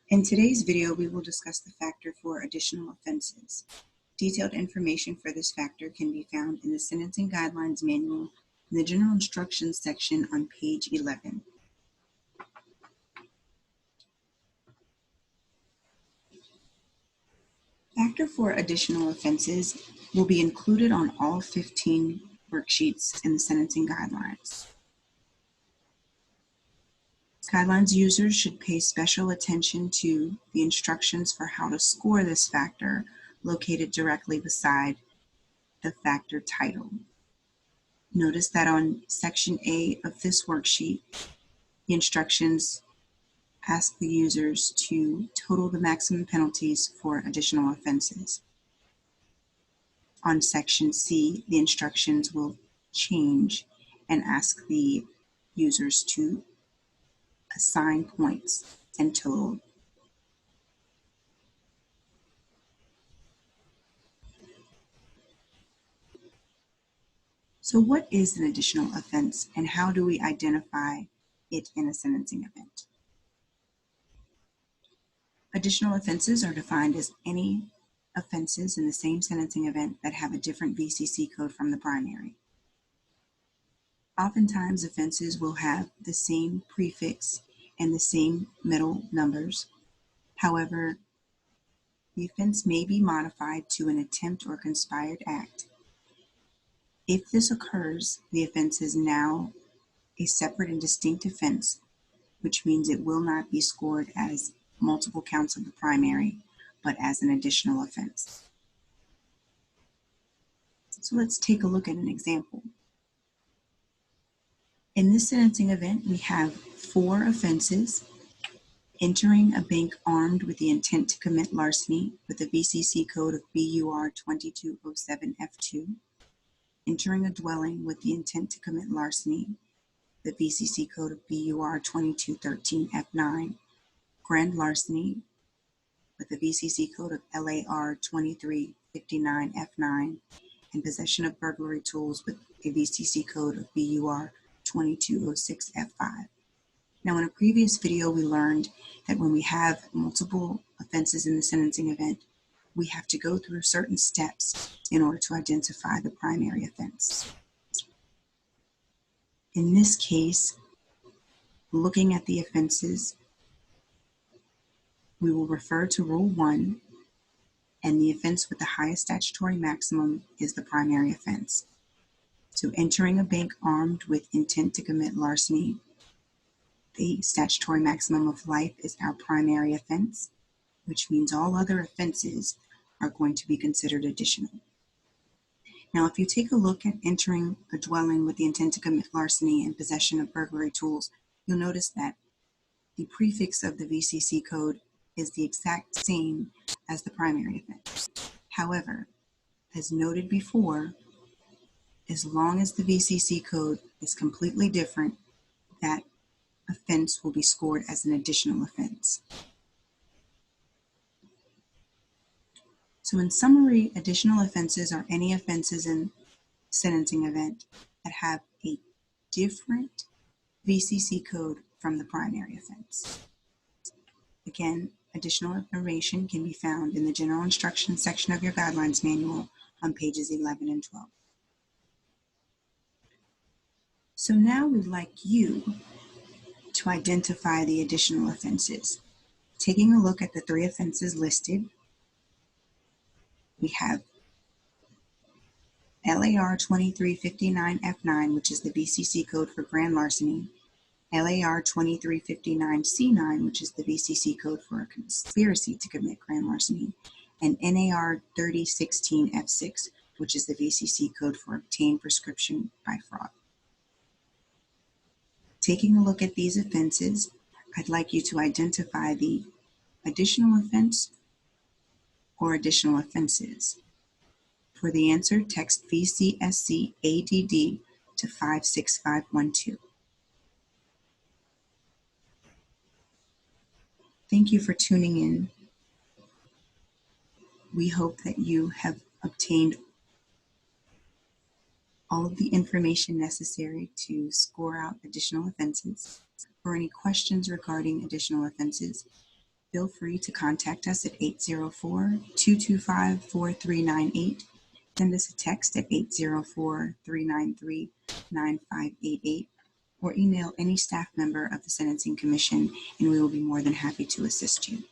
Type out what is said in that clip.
In today's video, we will discuss the factor for additional offenses. Detailed information for this factor can be found in the Sentencing Guidelines Manual in the General Instructions section on page 11. Factor for additional offenses will be included on all 15 worksheets in the Sentencing Guidelines. Guidelines users should pay special attention to the instructions for how to score this factor located directly beside the factor title. Notice that on section A of this worksheet, the instructions ask the users to total the maximum penalties for additional offenses. On section C, the instructions will change and ask the users to assign points and total. So what is an additional offense and how do we identify it in a sentencing event? Additional offenses are defined as any offenses in the same sentencing event that have a different VCC code from the primary. Oftentimes, offenses will have the same prefix and the same middle numbers. However, the offense may be modified to an attempt or conspired act. If this occurs, the offense is now a separate and distinct offense, which means it will not be scored as multiple counts of the primary, but as an additional offense. So let's take a look at an example. In this sentencing event, we have 4 offenses: entering a bank armed with the intent to commit larceny with a VCC code of BUR 2207F2, entering a dwelling with the intent to commit larceny, the VCC code of BUR 2213F9, grand larceny with a VCC code of LAR 2359F9, and possession of burglary tools with a VCC code of BUR 2206F5. Now, in a previous video, we learned that when we have multiple offenses in the sentencing event, we have to go through certain steps in order to identify the primary offense. In this case, looking at the offenses, we will refer to Rule 1, and the offense with the highest statutory maximum is the primary offense. So entering a bank armed with intent to commit larceny, the statutory maximum of life is our primary offense, which means all other offenses are going to be considered additional. Now, if you take a look at entering a dwelling with the intent to commit larceny and possession of burglary tools, you'll notice that the prefix of the VCC code is the exact same as the primary offense. However, as noted before, as long as the VCC code is completely different, that offense will be scored as an additional offense. So in summary, additional offenses are any offenses in sentencing event that have a different VCC code from the primary offense. Again, additional information can be found in the General Instructions section of your Guidelines Manual on pages 11 and 12. So now we'd like you to identify the additional offenses. Taking a look at the 3 offenses listed, we have LAR 2359F9, which is the VCC code for grand larceny, LAR 2359C9, which is the VCC code for a conspiracy to commit grand larceny, and NAR 3016F6, which is the VCC code for obtained prescription by fraud. Taking a look at these offenses, I'd like you to identify the additional offense or additional offenses. For the answer, text VCSC ADD to 56512. Thank you for tuning in. We hope that you have obtained all of the information necessary to score out additional offenses. For any questions regarding additional offenses, Feel free to contact us at 804-225-4398, send us a text at 804-393-9588, or email any staff member of the Sentencing Commission, and we will be more than happy to assist you.